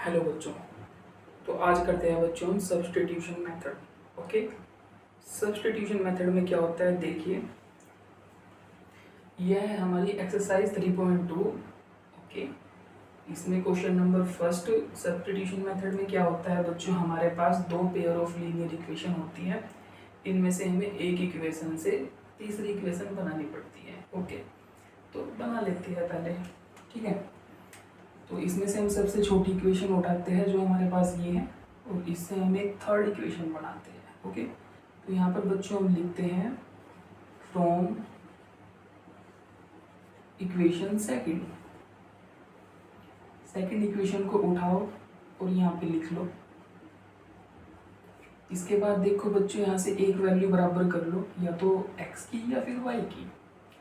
Hello बच्चों। तो आज करते हैं बच्चों हम substitution method. Okay, substitution method में क्या होता है देखिए, यह है हमारी एक्सरसाइज 3.2। ओके, इसमें question number first, substitution method में क्या होता है बच्चों, हमारे पास दो पेयर ऑफ लीनियर इक्वेशन होती है, इनमें से हमें एक इक्वेशन से तीसरी इक्वेशन बनानी पड़ती है। ओके, तो बना लेते हैं पहले, ठीक है। तो इसमें से हम सबसे छोटी इक्वेशन उठाते हैं जो हमारे पास ये है, और इससे हम एक थर्ड इक्वेशन बनाते हैं। ओके, तो यहाँ पर बच्चों हम लिखते हैं फ्रॉम इक्वेशन सेकंड इक्वेशन को उठाओ और यहाँ पे लिख लो। इसके बाद देखो बच्चों, यहाँ से एक वैल्यू बराबर कर लो, या तो x की या फिर y की।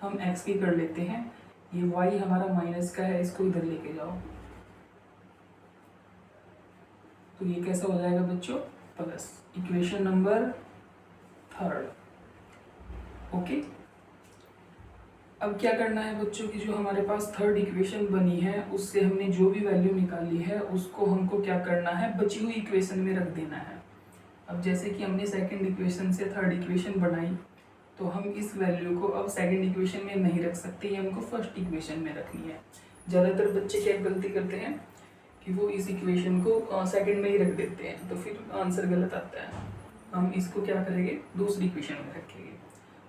हम x की कर लेते हैं, ये y हमारा माइनस का है, इसको इधर लेके जाओ, तो ये कैसा हो जाएगा बच्चों, plus equation number third. Okay, अब क्या करना है बच्चों की, जो हमारे पास थर्ड इक्वेशन बनी है उससे हमने जो भी वैल्यू निकाली है उसको हमको क्या करना है, बची हुई इक्वेशन में रख देना है। अब जैसे कि हमने सेकंड इक्वेशन से थर्ड इक्वेशन बनाई, तो हम इस वैल्यू को अब सेकंड इक्वेशन में नहीं रख सकते, ये हमको फर्स्ट इक्वेशन में रखनी है। ज़्यादातर बच्चे क्या गलती करते हैं कि वो इस इक्वेशन को सेकंड में ही रख देते हैं, तो फिर आंसर गलत आता है। हम इसको क्या करेंगे, दूसरी इक्वेशन में रखेंगे,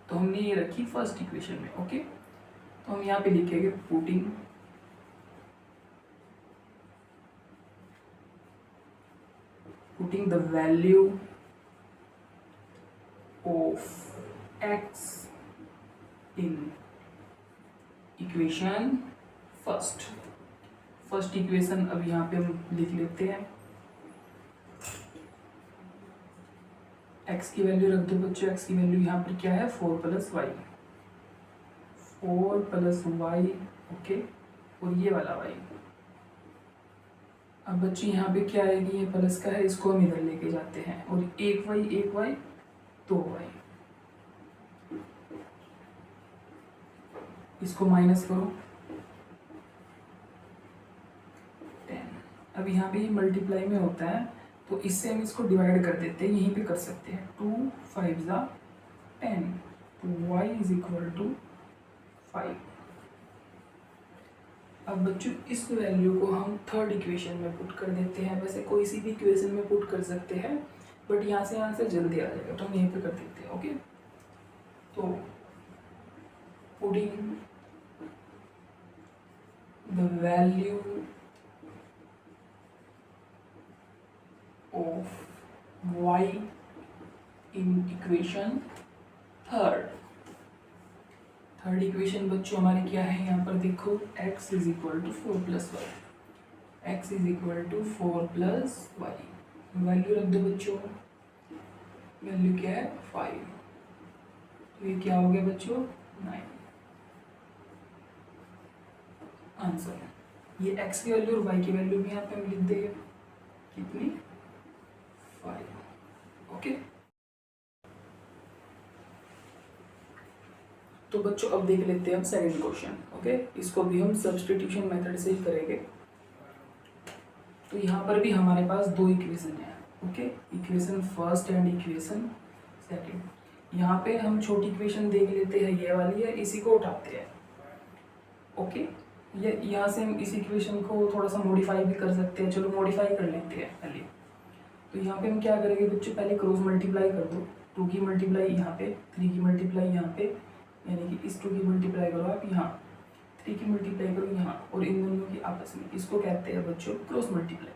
तो हमने ये रखी फर्स्ट इक्वेशन में। ओके, तो हम यहाँ पे लिखेंगे putting the value of x in equation first equation अब यहाँ पे हम लिख लेते हैं, x की वैल्यू रख दो बच्चों। x की वैल्यू यहाँ पर क्या है, 4 + y, 4 + y। ओके, और ये वाला y। अब बच्चे यहाँ पे क्या आएगी, ये प्लस का है, इसको हम इधर लेके जाते हैं, और एक y 2 y, इसको माइनस करो 10। अब यहाँ पे मल्टीप्लाई में होता है, तो इससे हम इसको डिवाइड कर देते हैं, यहीं पे कर सकते हैं, 2 5 10, तो y = 5। अब बच्चों इस वैल्यू को हम थर्ड इक्वेशन में पुट कर देते हैं, वैसे कोई सी भी इक्वेशन में पुट कर सकते हैं, बट यहाँ से आंसर जल्दी आ जाएगा, तो हम यहीं पे कर देते हैं। ओके, तो putting the value of y in equation third equation बच्चों हमारी क्या है, यहाँ पर देखो x = 4 + y, x = 4 + y, value रख दो बच्चों, वैल्यू क्या है 5, तो ये क्या हो गया बच्चों 9 आंसर। ये x की वैल्यू और y की वैल्यू भी यहाँ पे हम लिख देंगे, कितनी 5। ओके, तो बच्चों अब देख लेते हैं हम सेकंड क्वेश्चन। ओके, इसको भी हम सब्स्टिट्यूशन मेथड से ही करेंगे। तो यहाँ पर भी हमारे पास दो इक्वेशन है। Okay, equation first and equation second. यहाँ पे हम छोटी इक्वेशन देख लेते हैं, ये वाली है, इसी को उठाते हैं। ओके, ये यहाँ से हम इस इक्वेशन को थोड़ा सा मॉडिफाई भी कर सकते हैं, चलो मॉडिफाई कर लेते हैं पहले। तो यहाँ पे हम क्या करेंगे बच्चों, पहले क्रॉस मल्टीप्लाई कर दो, 2 की मल्टीप्लाई यहाँ पे, 3 की मल्टीप्लाई यहाँ पे, यानी कि इस 2 की मल्टीप्लाई करो आप यहाँ, 3 की मल्टीप्लाई करो यहाँ, और इन दोनों की आपस में, इसको कहते हैं बच्चों क्रॉस मल्टीप्लाई।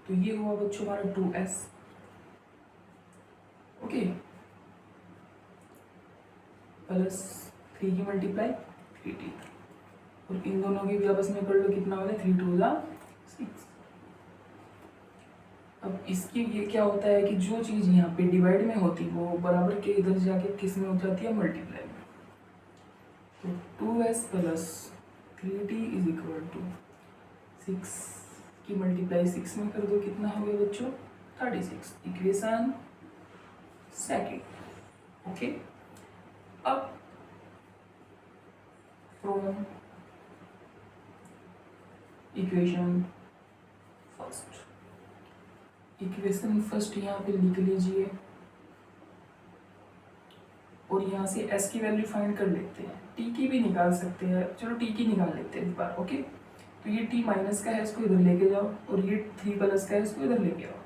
तो ये हुआ बच्चों हमारा 2s। ओके, प्लस 3 की मल्टीप्लाई 3t, और इन दोनों की भी आपस में कर लो, कितना हो गया 3 2 6। अब इसकी ये क्या होता है कि जो चीज़ यहाँ पे डिवाइड में होती है वो बराबर के इधर जाके किस में हो जाती है, मल्टीप्लाई में। तो 2s + 3t = 6 की मल्टीप्लाई 6 में कर दो, कितना हो गया बच्चों 36, इक्वेशन सेकंड। ओके, अब from equation first equation first यहाँ पे लिख लीजिए और यहाँ से s की वैल्यू फाइंड कर लेते हैं। t की भी निकाल सकते हैं, चलो t की निकाल लेते हैं इस बार। ओके, तो ये t माइनस का है, इसको इधर लेके जाओ, और ये 3 प्लस का है, इसको इधर लेके आओ।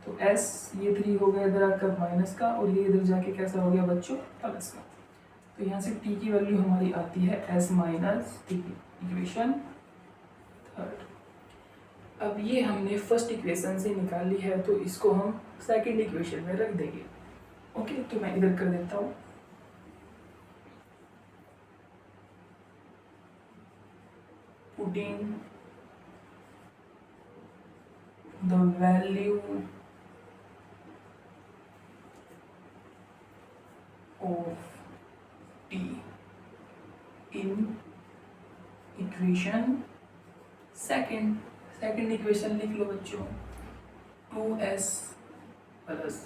तो s ये 3 हो गया इधर आकर माइनस का, और ये इधर जाके कैसा हो गया बच्चों प्लस का। तो यहाँ से t की वैल्यू हमारी आती है s माइनस 3, इक्वेशन थर्ड। अब ये हमने फर्स्ट इक्वेशन से निकाल ली है, तो इसको हम सेकंड इक्वेशन में रख देंगे। ओके, तो मैं इधर कर देता हूँ। Putting the value of t in equation second equation लिख लो बच्चों, 2s plus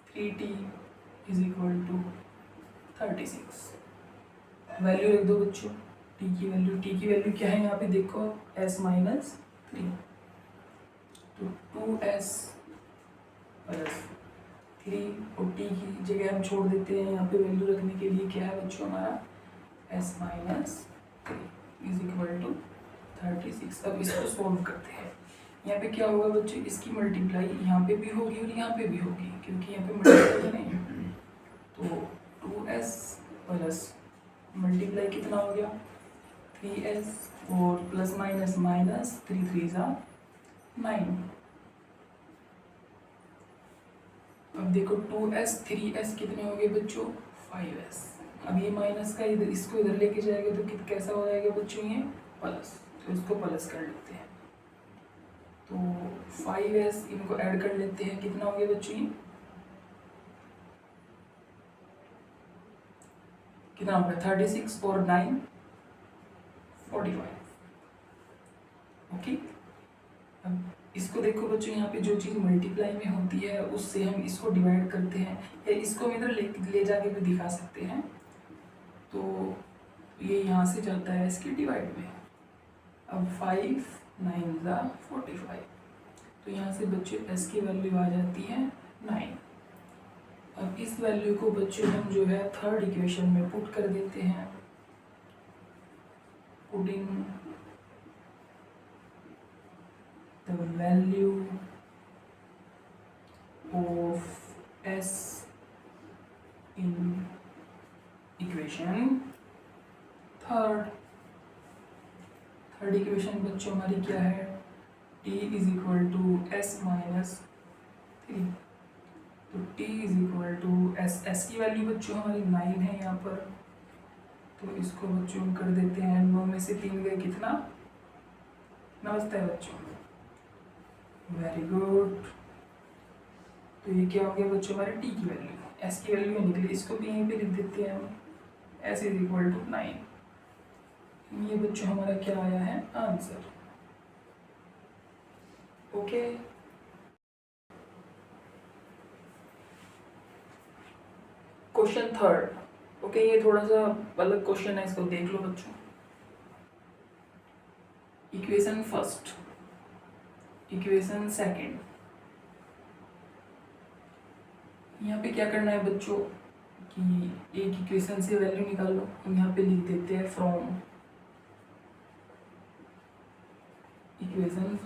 3t is equal to 36। Value लिख दो बच्चों t की वैल्यू क्या है यहाँ पे देखो, s माइनस 3। तो 2s प्लस 3 और t की जगह हम छोड़ देते हैं, यहाँ पे वैल्यू रखने के लिए क्या है बच्चों हमारा s minus 3 is equal to 36। अब इसको सॉल्व करते हैं। यहाँ पे क्या होगा बच्चों, इसकी मल्टीप्लाई यहाँ पे भी होगी और यहाँ पे भी होगी, क्योंकि यहाँ पे मल्टीप्लाई नहीं है। तो 2s प्लस मल्टीप्लाई कितना हो गया 3s, और प्लस माइनस माइनस 3 3 जा 9। अब देखो 2s 3s कितने हो गए बच्चों 5s। अब ये माइनस का इधर, इसको इधर लेके जाएगा तो कैसा हो जाएगा बच्चों ये प्लस, तो इसको प्लस कर लेते हैं। तो 5s इनको ऐड कर लेते हैं, कितना हो गया बच्चों ये, कितना हो गया 36 और 9 45। ओके, अब इसको देखो बच्चों, यहाँ पे जो चीज़ मल्टीप्लाई में होती है उससे हम इसको डिवाइड करते हैं, या इसको हम इधर ले जाके भी दिखा सकते हैं। तो ये यहाँ से जाता है इसके डिवाइड में। अब 5 9 ज़ा 45, तो यहाँ से बच्चों s की वैल्यू आ जाती है 9। अब इस वैल्यू को बच्चों हम जो है थर्ड इक्वेशन में पुट कर देते हैं। Putting the value of s in equation third equation बच्चों हमारी क्या है, t is equal to s minus 3। तो t is equal to s की वैल्यू बच्चों हमारी 9 है यहाँ पर, तो इसको बच्चों हम कर देते हैं 9 में से 3 गए कितना, नमस्ते बच्चों, वेरी गुड। तो ये क्या हो गया बच्चों हमारे t की वैल्यू, s की वैल्यू निकली, इसको भी यहीं पे लिख देते हैं हम, s इज इक्वल टू 9। ये बच्चों हमारा क्या आया है answer. Okay, question third. Okay, ये थोड़ा सा अलग क्वेश्चन है, इसको देख लो बच्चों। Equation first, equation second. यहाँ पे क्या करना है बच्चों कि एक इक्वेशन से वैल्यू निकालो, हम यहाँ पे लिख देते हैं फ्रॉम इक्वेशन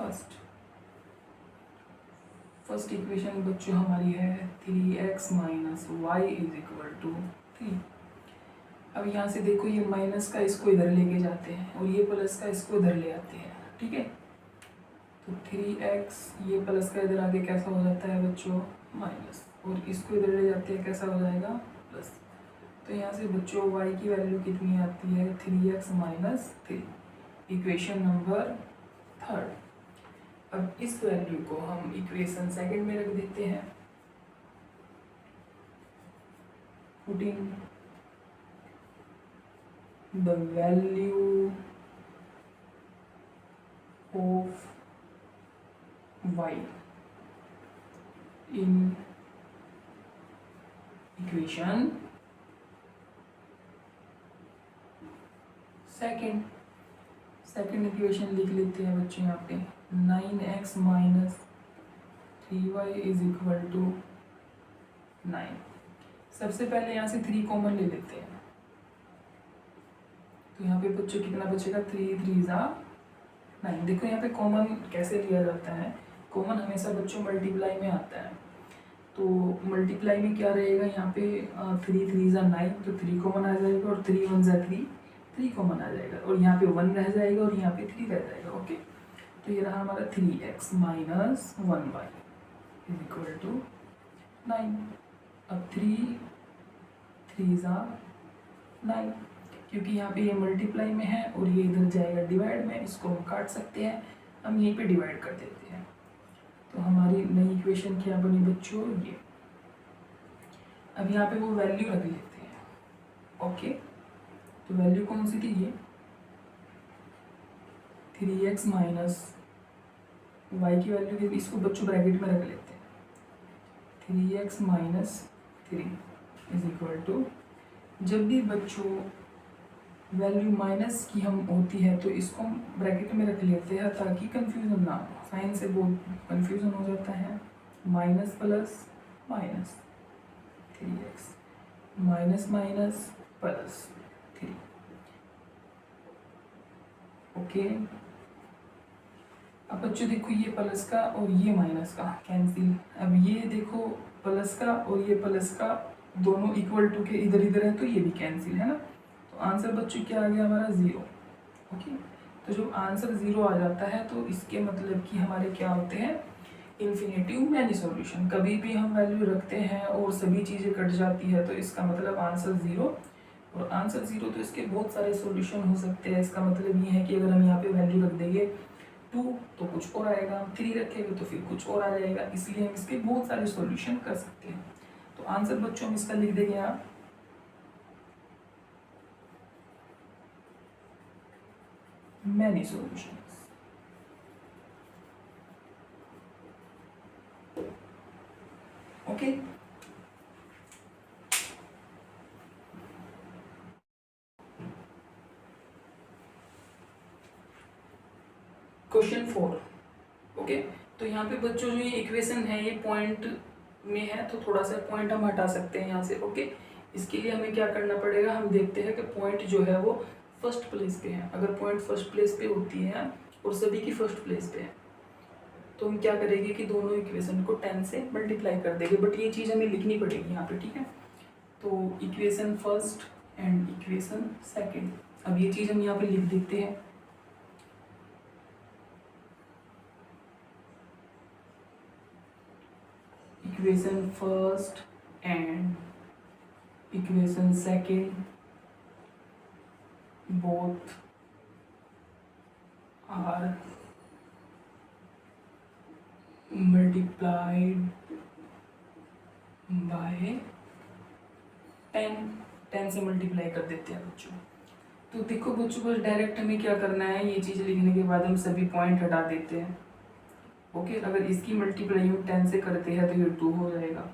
फर्स्ट इक्वेशन बच्चों हमारी है 3x minus y is equal to 3। अब यहाँ से देखो ये माइनस का इसको इधर लेके जाते हैं और ये प्लस का इसको इधर ले आते हैं, ठीक है। तो 3x ये प्लस का इधर आगे कैसा हो जाता है बच्चों माइनस, और इसको इधर ले जाते हैं कैसा हो जाएगा प्लस। तो यहाँ से बच्चों y की वैल्यू कितनी आती है 3x minus 3, equation number third. अब इस वैल्यू को हम इक्वेशन सेकंड में रख देते हैं। Putting the value of y in equation second equation लिख लेते हैं बच्चों यहाँ पे 9x minus 3y is equal to 9। सबसे पहले यहाँ से 3 कॉमन ले लेते हैं, तो यहाँ पे बच्चों कितना बचेगा, 3 3 ज़ा 9। देखो यहाँ पे कॉमन कैसे लिया जाता है, कॉमन हमेशा बच्चों मल्टीप्लाई में आता है। तो मल्टीप्लाई में क्या रहेगा, यहाँ पे 3 3 ज़ा 9, तो 3 कॉमन आ जाएगा, और 3 1 ज़ा 3, 3 कॉमन आ जाएगा, और यहाँ पे 1 रह जाएगा, और यहाँ पे 3 रह जाएगा। ओके, तो ये रहा हमारा 3x minus 1y is equal to 9। अब 3 3 ज़ा 9, क्योंकि यहाँ पे ये मल्टीप्लाई में है और ये इधर जाएगा डिवाइड में, इसको हम काट सकते हैं, हम यहीं पे डिवाइड कर देते हैं। तो हमारी नई इक्वेशन क्या बनी बच्चों, ये। अब यहाँ पे वो वैल्यू रख लेते हैं। ओके, तो वैल्यू कौन सी थी, ये 3x माइनस y की वैल्यू थी, इसको बच्चों ब्रैकेट में रख लेते हैं। 3x minus 3 is equal to, जब भी बच्चों वैल्यू माइनस की हम होती है तो इसको हम ब्रैकेट में रख लेते हैं ताकि कंफ्यूजन ना हो, साइन से बहुत कंफ्यूजन हो जाता है। Minus plus minus 3x minus minus plus 3। Okay, अब बच्चों देखो ये प्लस का और ये माइनस का कैंसिल। अब ये देखो प्लस का और ये प्लस का दोनों इक्वल टू के इधर इधर है, तो ये भी कैंसिल है ना। आंसर बच्चों क्या आ गया हमारा, 0। ओके, तो जब आंसर 0 आ जाता है तो इसके मतलब कि हमारे क्या होते हैं, इन्फिनेटिव मैनी सॉल्यूशन। कभी भी हम वैल्यू रखते हैं और सभी चीज़ें कट जाती है तो इसका मतलब आंसर 0, और आंसर 0 तो इसके बहुत सारे सॉल्यूशन हो सकते हैं। इसका मतलब ये है कि अगर हम यहाँ पे वैल्यू रख देंगे 2 तो कुछ और आएगा, 3 रखेंगे तो फिर कुछ और आ जाएगा, इसलिए हम इसके बहुत सारे सॉल्यूशन कर सकते हैं। तो आंसर बच्चों हम इसका लिख देंगे आप many solutions। okay, question 4। Okay, तो यहाँ पे बच्चों जो ये इक्वेशन है ये पॉइंट में है, तो थोड़ा सा पॉइंट हम हटा सकते हैं यहाँ से। ओके, इसके लिए हमें क्या करना पड़ेगा, हम देखते हैं कि पॉइंट जो है वो फर्स्ट प्लेस पे है। अगर पॉइंट फर्स्ट प्लेस पे होती है और सभी की फर्स्ट प्लेस पे है तो हम क्या करेंगे कि दोनों इक्वेशन को 10 से मल्टीप्लाई कर देंगे, बट ये चीज़ हमें लिखनी पड़ेगी यहाँ पे, ठीक है। तो equation first and equation second, अब ये चीज़ हम यहाँ पे लिख देते हैं। Equation first and equation second both are multiplied by 10 से मल्टीप्लाई कर देते हैं बच्चों। तो देखो बच्चों बस डायरेक्ट हमें क्या करना है, ये चीज़ लिखने के बाद हम सभी पॉइंट हटा देते हैं। ओके, अगर इसकी मल्टीप्लाई हम 10 से करते हैं तो ये 2 हो जाएगा,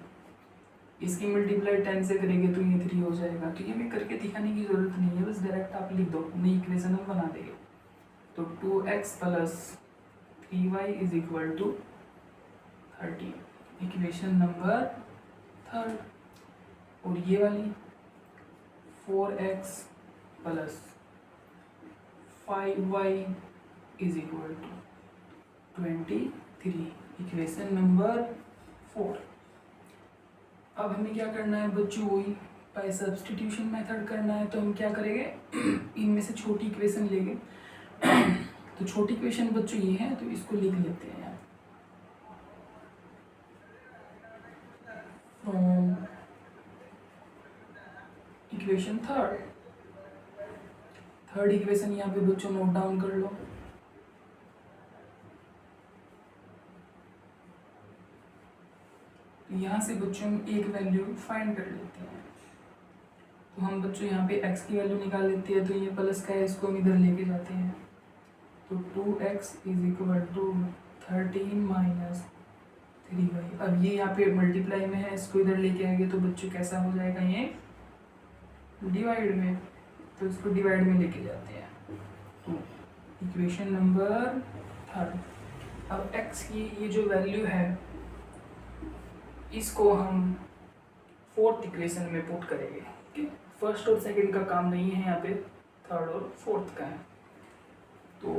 इसकी मल्टीप्लाई 10 से करेंगे तो ये 3 हो जाएगा। तो ये हमें करके दिखाने की जरूरत नहीं है, बस डायरेक्ट आप लिख दो, नई इक्वेशन हम बना देंगे। तो 2x plus 3y is equal to 30, equation number 3। और ये वाली 4x plus 5y is equal to 23, equation number 4। अब हमें क्या करना है बच्चों, वही बाय सब्स्टिट्यूशन मेथड करना है। तो हम क्या करेंगे, इनमें से छोटी इक्वेशन लेंगे। तो छोटी इक्वेशन बच्चों ये है, तो इसको लिख लेते हैं यहाँ। इक्वेशन थर्ड इक्वेशन यहाँ पे बच्चों नोट डाउन कर लो। यहाँ से बच्चों हम एक वैल्यू फाइंड कर लेते हैं। तो हम बच्चों यहाँ पे x की वैल्यू निकाल लेते हैं, तो ये प्लस का है, इसको हम इधर लेके जाते हैं। तो 2x is equal to 13 minus 3y। अब ये यहाँ पे मल्टीप्लाई में है, इसको इधर लेके आएंगे तो बच्चों कैसा हो जाएगा, ये डिवाइड में, तो इसको डिवाइड में लेके जाते हैं। तो इक्वेशन नंबर 3। अब x की ये जो वैल्यू है इसको हम फोर्थ इक्वेशन में पुट करेंगे। ओके, फर्स्ट और सेकंड का काम नहीं है यहाँ पे, थर्ड और फोर्थ का है। तो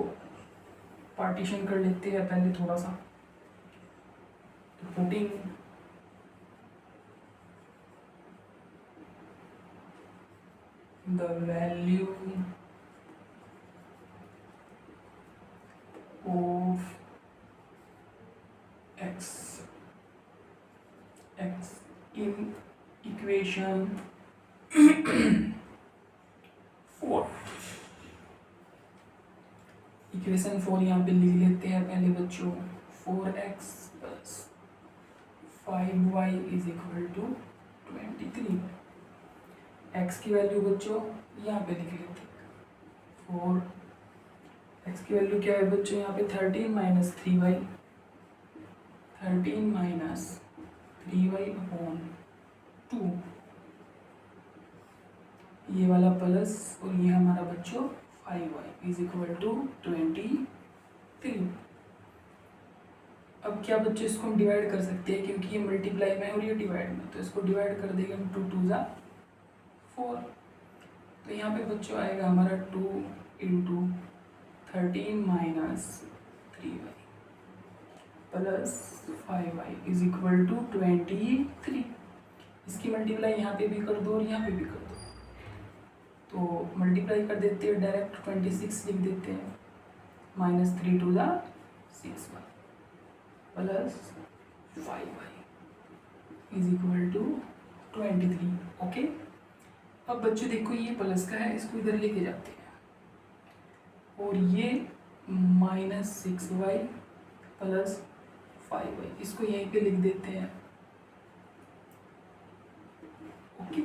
पार्टीशन कर लेते हैं पहले थोड़ा सा। तो putting the value of x in equation 4। Equation 4 यहाँ पे लिख लेते हैं पहले बच्चों। 4x plus 5y is equal to 23। x की वैल्यू बच्चों यहाँ पे लिख लेते हैं 4। x की वैल्यू क्या है बच्चों यहाँ पे 13 minus 3y, 13 minus 3y upon 2, ये वाला प्लस और ये हमारा बच्चों 5y इज इक्वल टू 23। अब क्या बच्चों इसको हम डिवाइड कर सकते हैं, क्योंकि ये मल्टीप्लाई में और ये डिवाइड में, तो इसको डिवाइड कर देंगे हम 2 2 ज़ा 4। तो यहाँ पे बच्चों आएगा हमारा 2 into 13 minus 3y plus 5y is equal to 23। इसकी मल्टीप्लाई यहाँ पे भी कर दो और यहाँ पे भी कर दो। तो मल्टीप्लाई कर देते हैं डायरेक्ट 26 लिख देते हैं, माइनस 3 2 ज़ा 6y plus 5y is equal to 23। Okay, अब बच्चों देखो ये प्लस का है, इसको इधर लेके जाते हैं और ये माइनस 6y प्लस 5y इसको यहीं पे लिख देते हैं। ओके,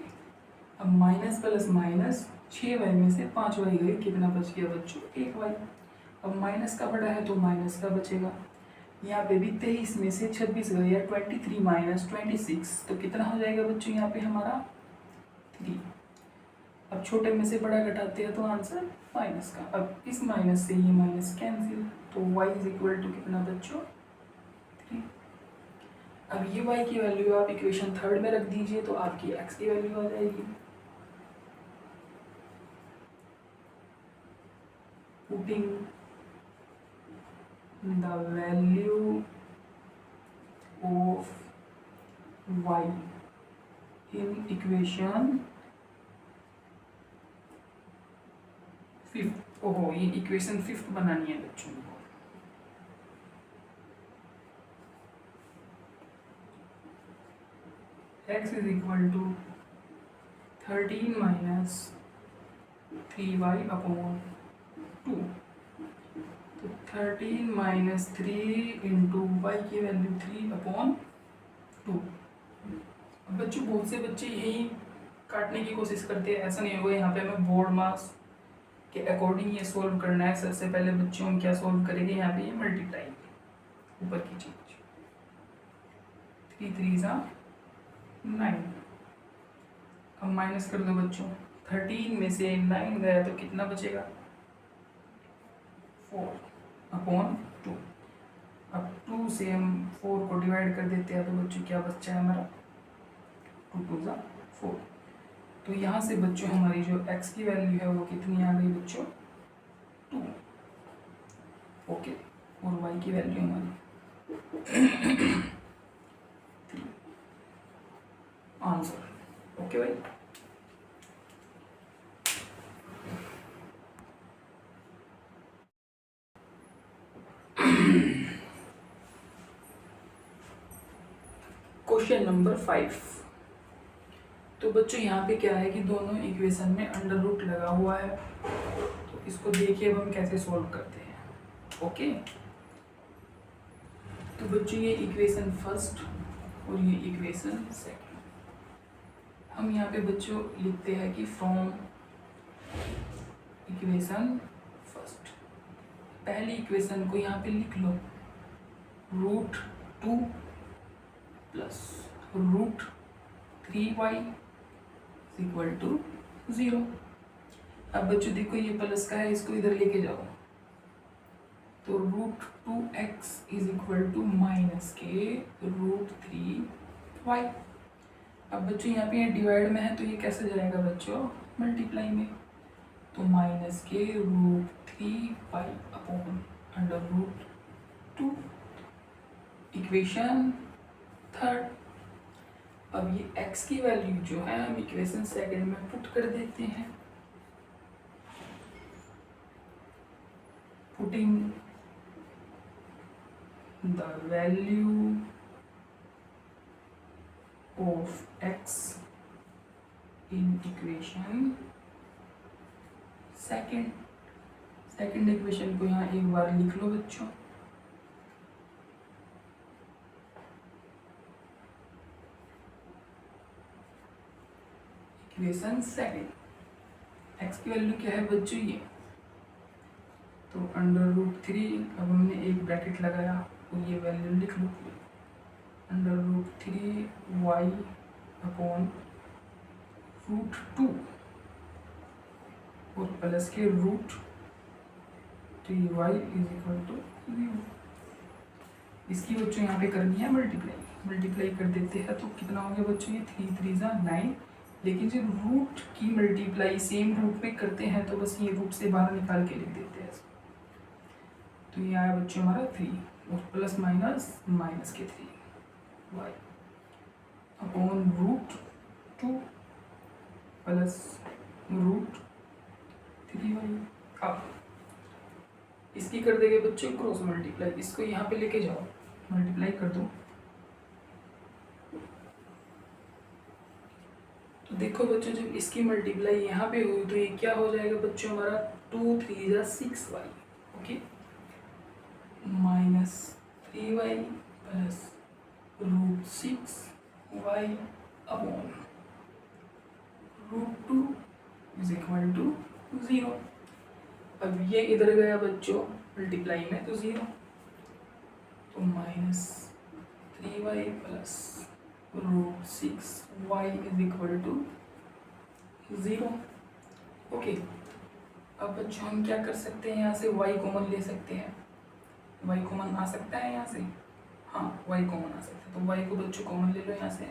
अब माइनस प्लस माइनस 6y में से 5y गए, कितना बच गया बच्चों 1y। अब माइनस का बड़ा है तो माइनस का बचेगा। यहाँ पे भी 23 में से 26 गए, 23 माइनस 26, तो कितना हो जाएगा बच्चों यहाँ पे हमारा 3। अब छोटे में से बड़ा घटाते हैं तो आंसर माइनस का। अब इस माइनस से ये माइनस कैंसिल, तो y इज इक्वल टू कितना बच्चों 3। अब ये y की वैल्यू आप इक्वेशन 3 में रख दीजिए तो आपकी x की वैल्यू आ जाएगी। Putting the value of y in equation 5। ओहो, ये इक्वेशन 5 बनानी है बच्चों को। x is equal to 13 minus 3y upon 2। तो 13 माइनस 3 इंटू वाई की वैल्यू 3 अपॉन 2। बच्चों बहुत से बच्चे यही काटने की कोशिश करते हैं, ऐसा नहीं होगा। यहाँ पे हमें बोर्ड मार्क्स के अकॉर्डिंग ये सोल्व करना है। सबसे पहले बच्चों हम क्या सोल्व करेंगे, यहाँ पे ये मल्टीप्लाई ऊपर की चीज 3 3 ज़ा 9। अब माइनस कर दो बच्चों, 13 में से 9 गया तो कितना बचेगा 4 अपॉन 2। अब 2 से हम 4 को डिवाइड कर देते हैं तो बच्चों क्या बच्चा है हमारा 2 2 ज़ा 4। तो यहाँ से बच्चों हमारी जो x की वैल्यू है वो कितनी आ गई बच्चों 2। ओके, और y की वैल्यू हमारी 3। आंसर ओके भाई। Question number 5। तो बच्चों यहाँ पे क्या है कि दोनों इक्वेशन में अंडर रूट लगा हुआ है, तो इसको देखिए अब हम कैसे सॉल्व करते हैं। ओके, तो बच्चों ये इक्वेशन फर्स्ट और ये इक्वेशन सेकंड, हम यहाँ पे बच्चों लिखते हैं कि फ्रॉम इक्वेशन फर्स्ट, पहली इक्वेशन को यहाँ पे लिख लो √2 प्लस √3y इक्वल टू 0। अब बच्चों देखो ये प्लस का है, इसको इधर लेके जाओ तो √2x is equal to minus के √3 वाई। अब बच्चों यहाँ पे ये डिवाइड में है तो ये कैसे जाएगा बच्चों, मल्टीप्लाई में। तो -√3y अपॉन √2, इक्वेशन थर्ड। अब ये x की वैल्यू जो है हम इक्वेशन सेकंड में पुट कर देते हैं। Putting the value of x in equation second equation को यहाँ एक बार लिख लो बच्चों। इक्वेशन सेकंड, x की वैल्यू क्या है बच्चों ये, तो √3, अब हमने एक ब्रैकेट लगाया तो ये वैल्यू लिख लो, √3y अपॉन √2 और प्लस के √3y = 0। इसकी बच्चों यहाँ पे करनी है मल्टीप्लाई कर देते हैं तो कितना हो गया बच्चों, ये 3 3 9। लेकिन जब रूट की मल्टीप्लाई सेम रूट में करते हैं तो बस ये रूट से बाहर निकाल के लिख देते हैं। तो ये आया बच्चों हमारा 3 और प्लस माइनस के 3y अपॉन √2 प्लस √3y। अब इसकी कर देंगे बच्चों क्रॉस मल्टीप्लाई, इसको यहाँ पे लेके जाओ, मल्टीप्लाई कर दो। तो देखो बच्चों जब इसकी मल्टीप्लाई यहाँ पे हुई तो ये क्या हो जाएगा बच्चों हमारा 2 3 6y, okay, -3y plus √6y upon √2 = 0। अब ये इधर गया बच्चों मल्टीप्लाई में तो 0, तो -3y प्लस √6y = 0। ओके, अब बच्चों हम क्या कर सकते हैं, यहाँ से y कॉमन ले सकते हैं। y कॉमन आ सकता है यहाँ से, हाँ y कॉमन आ सकता है, तो y को बच्चों कॉमन ले लो यहाँ से।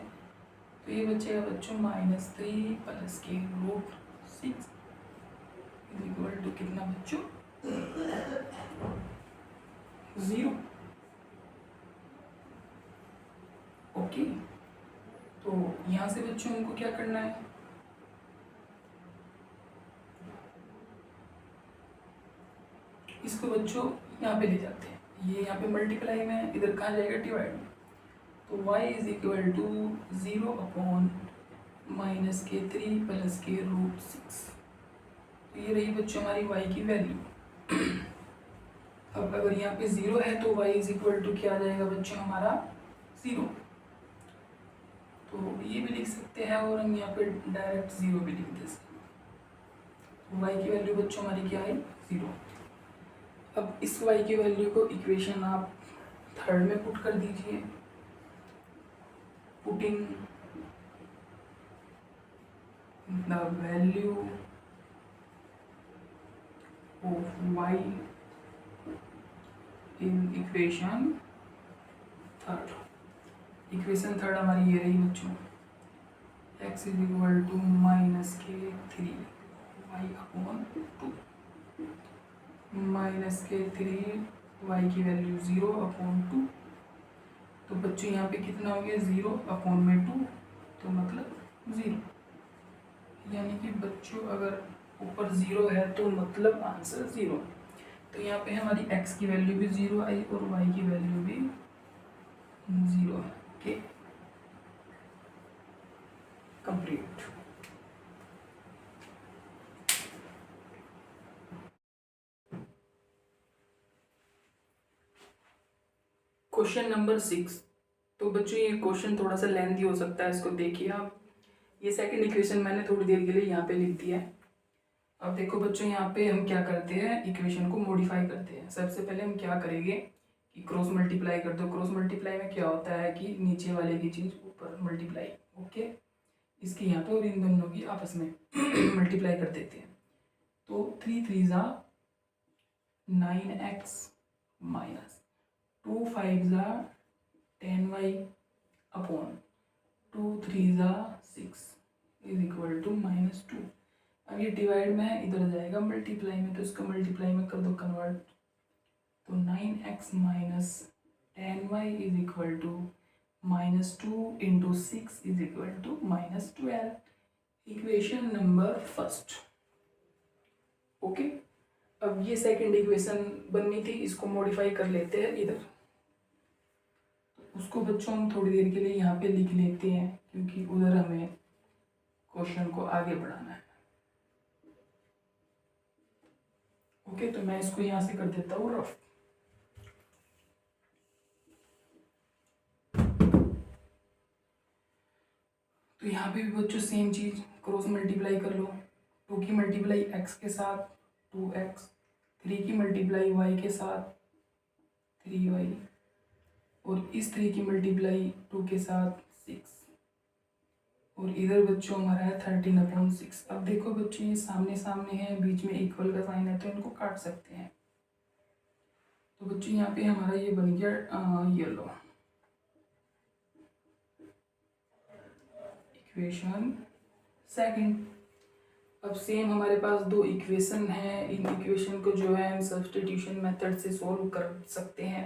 तो ये बचेगा बच्चों -3 प्लस के √6 = कितना बच्चों, 0। ओके, तो यहाँ से बच्चों हमको क्या करना है, इसको बच्चों यहाँ पे ले जाते हैं, ये यहाँ पे मल्टीप्लाई में, इधर कहाँ जाएगा डिवाइड में। तो y = 0 अपॉन -3 प्लस के √6। तो ये रही बच्चों हमारी y की वैल्यू। अब अगर यहाँ पे 0 है तो y = क्या आ जाएगा बच्चों हमारा 0। तो ये भी लिख सकते हैं और हम यहाँ पे डायरेक्ट 0 भी लिख दे सकते हैं। y की वैल्यू बच्चों हमारी क्या है 0। अब इस y की वैल्यू को इक्वेशन आप थर्ड में पुट कर दीजिए। Putting the value of y in equation third. Equation third हमारी ये रही बच्चों, x = -k3y अपॉन 2, -k3y की वैल्यू 0 अपॉन 2। तो बच्चों यहाँ पे कितना हो गया 0 अपॉन में 2, तो मतलब 0। यानी कि बच्चों अगर ऊपर 0 है तो मतलब आंसर 0। तो यहाँ पे हमारी x की वैल्यू भी 0 आई और y की वैल्यू भी 0 है। Okay, complete. Question number 6। तो बच्चों ये क्वेश्चन थोड़ा सा लेंथी हो सकता है, इसको देखिए आप। ये सेकंड इक्वेशन मैंने थोड़ी देर के लिए यहाँ पे लिख दिया है। अब देखो बच्चों यहाँ पे हम क्या करते हैं, इक्वेशन को मॉडिफाई करते हैं। सबसे पहले हम क्या करेंगे कि क्रॉस मल्टीप्लाई कर दो। क्रॉस मल्टीप्लाई में क्या होता है कि नीचे वाले की चीज़ ऊपर मल्टीप्लाई, ओके, इसकी यहाँ पे और इन दोनों की आपस में मल्टीप्लाई कर देते हैं। तो 3 3 9x माइनस 2 5 10y अपॉन 2 3 ज़ा 6 इज इक्वल टू -2। अब ये डिवाइड में है, इधर जाएगा मल्टीप्लाई में, तो इसको मल्टीप्लाई में कर दो कन्वर्ट, तो 9x minus 10y is equal to -2 into 6 is equal to -12। Equation number first. Okay, अब ये सेकंड इक्वेशन बननी थी, इसको मॉडिफाई कर लेते हैं इधर। उसको बच्चों हम थोड़ी देर के लिए यहाँ पे लिख लेते हैं, क्योंकि उधर हमें क्वेश्चन को आगे बढ़ाना है। ओके, तो मैं इसको यहाँ से कर देता हूँ रफ। तो यहाँ पे भी बच्चों सेम चीज, क्रॉस मल्टीप्लाई कर लो। 2 की मल्टीप्लाई x के साथ 2x, 3 की मल्टीप्लाई y के साथ 3y, और इस 3 की मल्टीप्लाई 2 के साथ 6, और इधर बच्चों हमारा है 13/6। अब देखो बच्चों ये सामने सामने है, बीच में इक्वल का साइन है, तो इनको काट सकते हैं। तो बच्चों यहाँ पे हमारा ये बन गया येलो इक्वेशन सेकंड। अब सेम हमारे पास दो इक्वेशन है, इन इक्वेशन को जो है हम सब्स्टिट्यूशन मेथड से सॉल्व कर सकते हैं।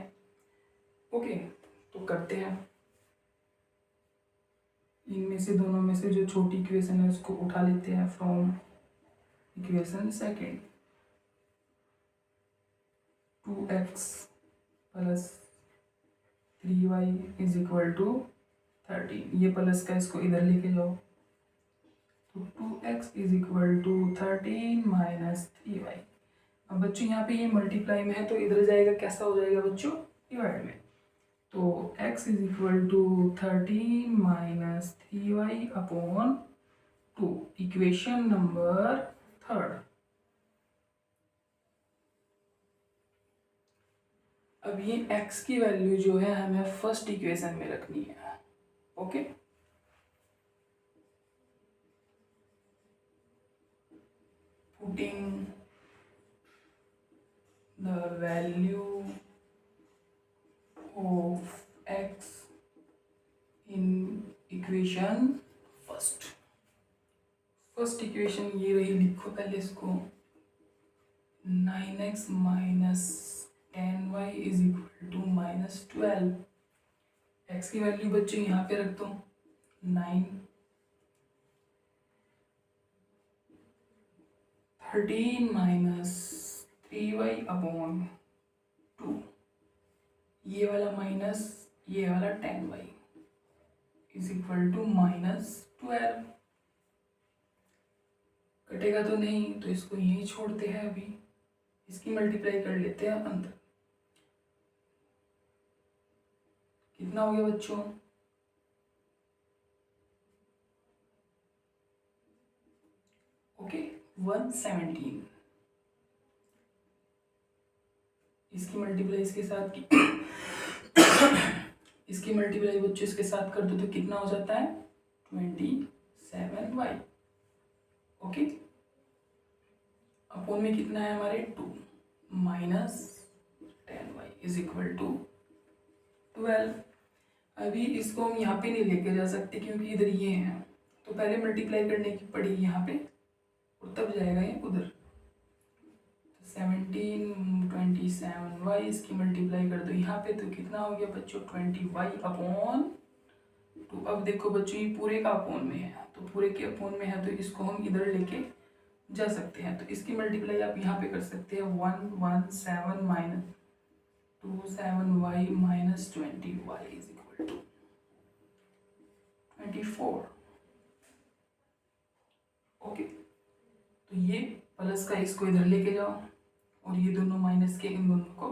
ओके, तो करते हैं। इनमें से दोनों में से जो छोटी इक्वेशन है उसको उठा लेते हैं from equation second. 2x plus 3y is equal to 13। ये प्लस का इसको इधर लेके जाओ, तो 2x is equal to 13 minus 3y। अब बच्चों यहाँ पे ये मल्टीप्लाई में है, तो इधर जाएगा, कैसा हो जाएगा बच्चों, डिवाइड में। तो x is equal to 13 minus 3y upon 2, equation number third. अब ये x की वैल्यू जो है हमें फर्स्ट इक्वेशन में रखनी है। Okay, putting the value of x in equation first. First equation ये रही, लिखो पहले इसको, 9x minus 10y is equal to -12। x की वैल्यू बच्चों यहाँ पे रख दो 9, 13 माइनस 3y अपॉन 2, ये वाला माइनस ये वाला 10y इज इक्वल टू -12। कटेगा तो नहीं, तो इसको यही छोड़ते हैं। अभी इसकी मल्टीप्लाई कर लेते हैं अंदर। कितना हो गया बच्चों, ओके 117। इसकी मल्टीप्लाई इसके साथ की इसकी मल्टीप्लाई बच्चों इसके साथ कर दो, तो कितना हो जाता है 27y। ओके, अपोन में कितना है हमारे 2 minus 10y is equal to 12। अभी इसको हम यहाँ पे नहीं लेके जा सकते, क्योंकि इधर ये है, तो पहले मल्टीप्लाई करने की पड़ेगी यहाँ पे, और तब जाएगा ये उधर। 17 27y, इसकी मल्टीप्लाई कर दो यहाँ पे, तो कितना हो गया बच्चों 20y अपॉन 2। अब देखो बच्चों ये पूरे का अपोन में है, तो पूरे के अपोन में है, तो इसको हम इधर लेके जा सकते हैं। तो इसकी मल्टीप्लाई आप यहाँ पे कर सकते हैं, 117 minus 27y minus 20y is equal to 24। Okay, तो ये प्लस का इसको इधर लेके जाओ, और ये दोनों माइनस के इन दोनों को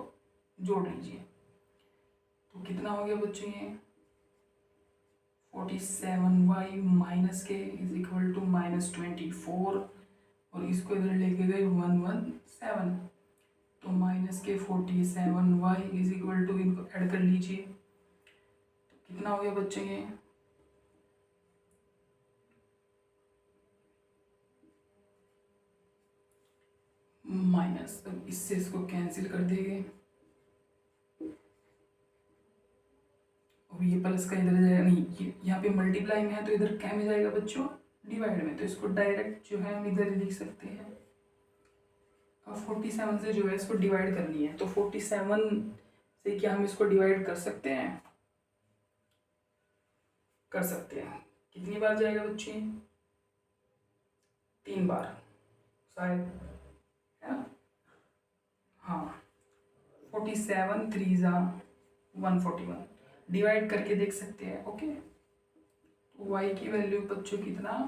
जोड़ लीजिए, तो कितना हो गया बच्चों ये 47y माइनस के इज इक्वल टू -24, और इसको इधर लेके गए 117, तो माइनस के 47y इज इक्वल टू, इनको ऐड कर लीजिए, तो कितना हो गया बच्चों ये माइनस। अब इससे इसको कैंसिल कर देंगे, अब ये प्लस का इधर जाएगा नहीं, यहाँ पे मल्टीप्लाई में है तो इधर क्या में जाएगा बच्चों, डिवाइड में। तो इसको डायरेक्ट जो है हम इधर ही लिख सकते हैं। अब 47 से जो है इसको डिवाइड करनी है, तो 47 से क्या हम इसको डिवाइड कर सकते हैं, कर सकते हैं। कितनी बार जाएगा बच्चे, 3 बार शायद, है ना। हाँ 47 3 जा 141, डिवाइड करके देख सकते हैं। ओके, तो y की वैल्यू बच्चों कितना,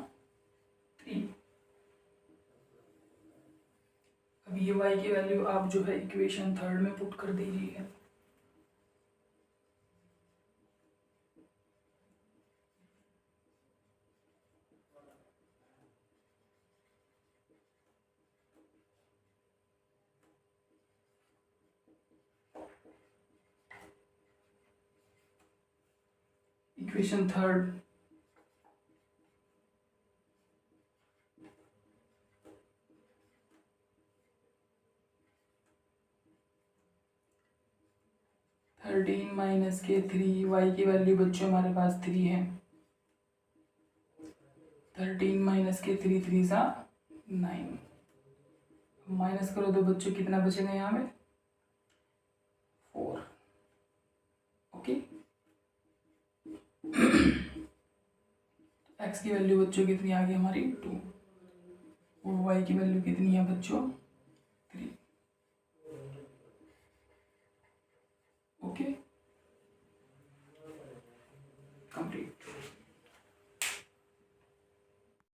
3। अब ये y की वैल्यू आप जो है इक्वेशन थर्ड में पुट कर दीजिए। इक्वेशन थर्ड, थर्टीन माइनस के 3, वाई की वैल्यू बच्चों हमारे पास 3 है। 13 माइनस के 3, 3 सा 9, माइनस करो तो बच्चों कितना बचेगा यहाँ में, 4। ओके, एक्स की वैल्यू बच्चों कितनी आ गई हमारी, 2, और वाई की वैल्यू कितनी है बच्चों,